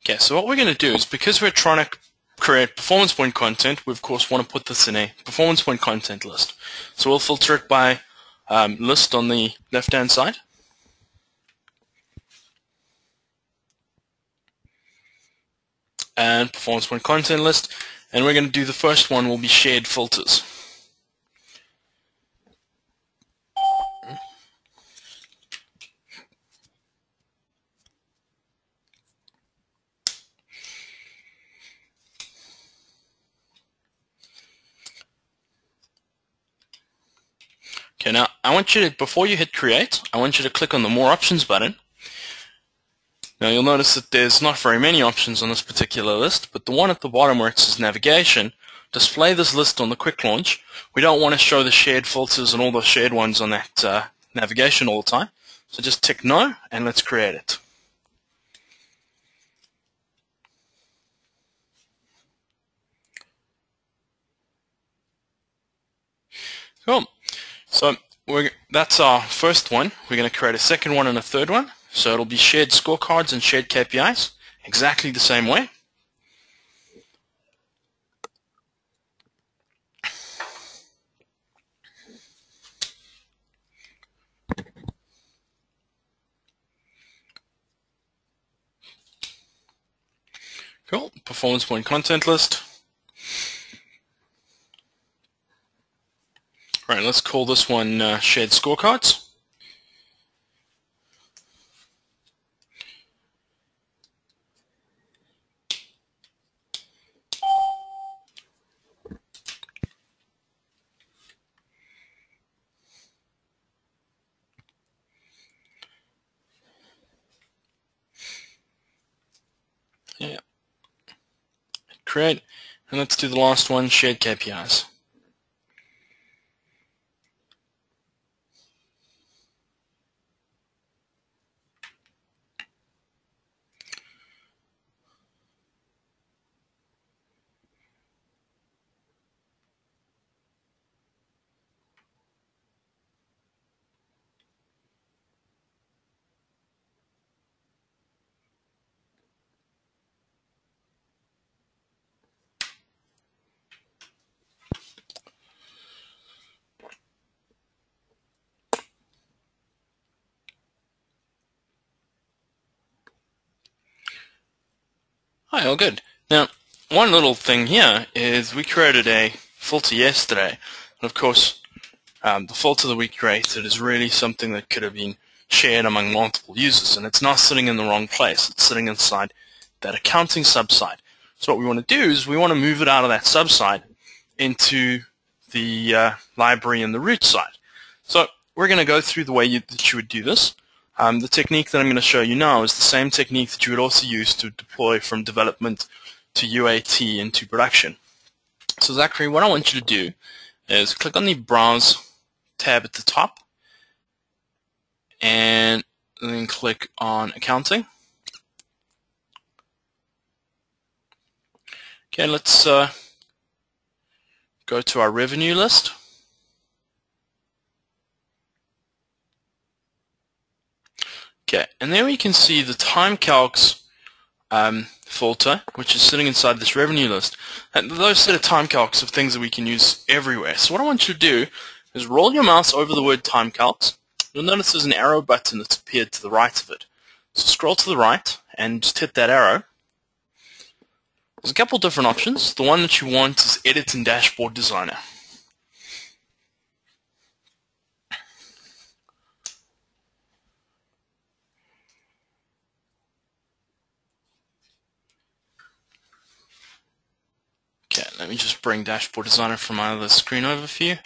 Okay, so what we're going to do is, because we're trying to create performance point content, we of course want to put this in a performance point content list. So we'll filter it by list on the left hand side. And performance point content list, and we're going to do the first one will be shared filters. Okay, now I want you to, before you hit create, I want you to click on the more options button. Now you'll notice that there's not very many options on this particular list, but the one at the bottom where it says navigation, display this list on the quick launch. We don't want to show the shared filters and all the shared ones on that navigation all the time. So just tick no and let's create it. Cool. So that's our first one. We're going to create a second one and a third one. So it'll be shared scorecards and shared KPIs, exactly the same way. Cool. Performance point content list. All right, let's call this one shared scorecards. Yeah. Create, and let's do the last one, shared KPIs. Hi, all good. Now, one little thing here is we created a filter yesterday, and of course, the filter that we created is really something that could have been shared among multiple users, and it's not sitting in the wrong place. It's sitting inside that accounting subsite. So what we want to do is we want to move it out of that subsite into the library and the root side. So we're going to go through the way that you would do this. The technique that I'm going to show you now is the same technique that you would also use to deploy from development to UAT into production. So Zachary, what I want you to do is click on the Browse tab at the top and then click on Accounting. Okay, let's go to our revenue list. Okay, and there we can see the time calcs filter, which is sitting inside this revenue list. And those set of time calcs are things that we can use everywhere. So what I want you to do is roll your mouse over the word time calcs. You'll notice there's an arrow button that's appeared to the right of it. So scroll to the right and just hit that arrow. There's a couple different options. The one that you want is Edit in Dashboard Designer. Okay, let me just bring Dashboard Designer from out of the screen overview.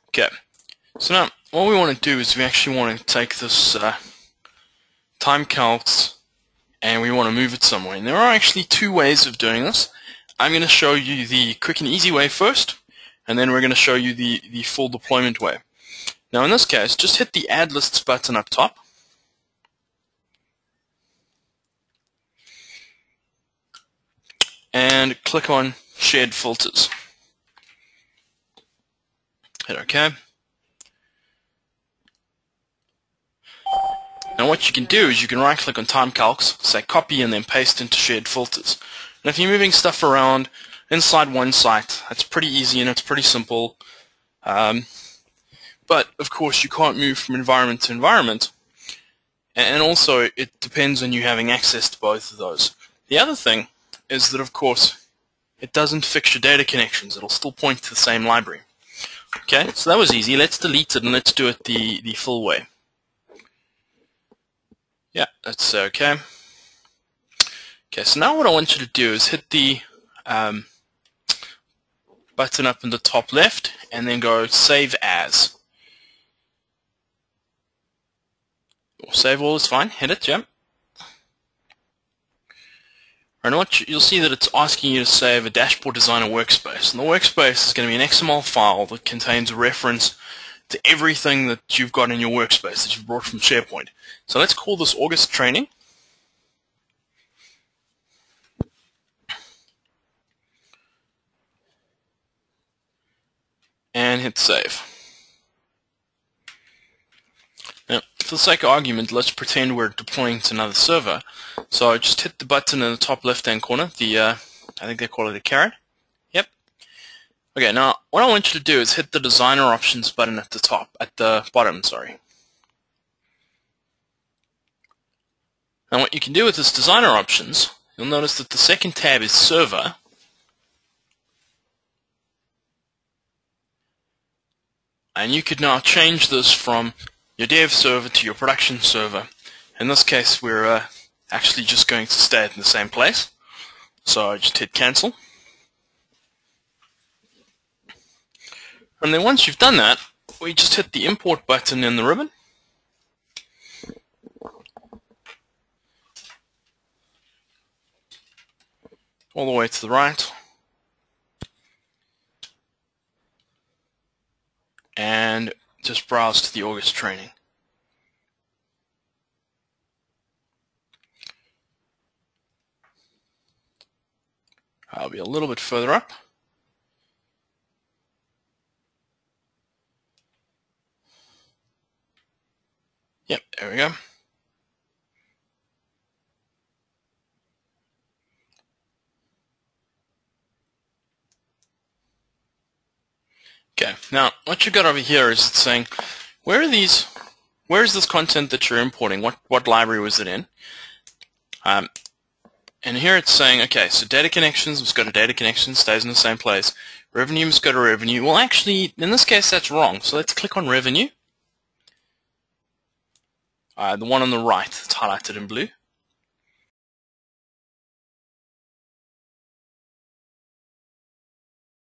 Okay, so now what we want to do is we actually want to take this time calcs and we want to move it somewhere. And there are actually two ways of doing this. I'm going to show you the quick and easy way first, and then we're going to show you the full deployment way. Now in this case, just hit the Add Lists button up top. And click on Shared Filters. Hit OK. Now what you can do is you can right-click on Time Calcs, say copy, and then paste into shared filters. And if you're moving stuff around inside one site, that's pretty easy and it's pretty simple. But of course you can't move from environment to environment. And also it depends on you having access to both of those. The other thing is that of course it doesn't fix your data connections. It'll still point to the same library. Okay, so that was easy. Let's delete it and let's do it the full way. Yeah, that's okay. Okay, so now what I want you to do is hit the button up in the top left and then go Save As. Or Save All is fine. Hit it, yeah. And what you'll see that it's asking you to save a dashboard designer workspace. And the workspace is going to be an XML file that contains a reference to everything that you've got in your workspace that you've brought from SharePoint. So let's call this August training. And hit save. Now, for the sake of argument, let's pretend we're deploying to another server. So just hit the button in the top left-hand corner, I think they call it a caret. Yep. Okay, now what I want you to do is hit the designer options button at the bottom, sorry. Now what you can do with this designer options, you'll notice that the second tab is server. And you could now change this from your dev server to your production server. In this case, we're actually just going to stay in the same place. So I just hit cancel. And then once you've done that, we just hit the import button in the ribbon. All the way to the right. And just browse to the August training. I'll be a little bit further up. Yep, there we go. Okay, now what you've got over here is it's saying, where is this content that you're importing? What library was it in? And here it's saying, okay, so data connections, let's go to data connections, stays in the same place. Revenue, let's go to revenue. Well, actually, in this case, that's wrong. So let's click on revenue. The one on the right, it's highlighted in blue.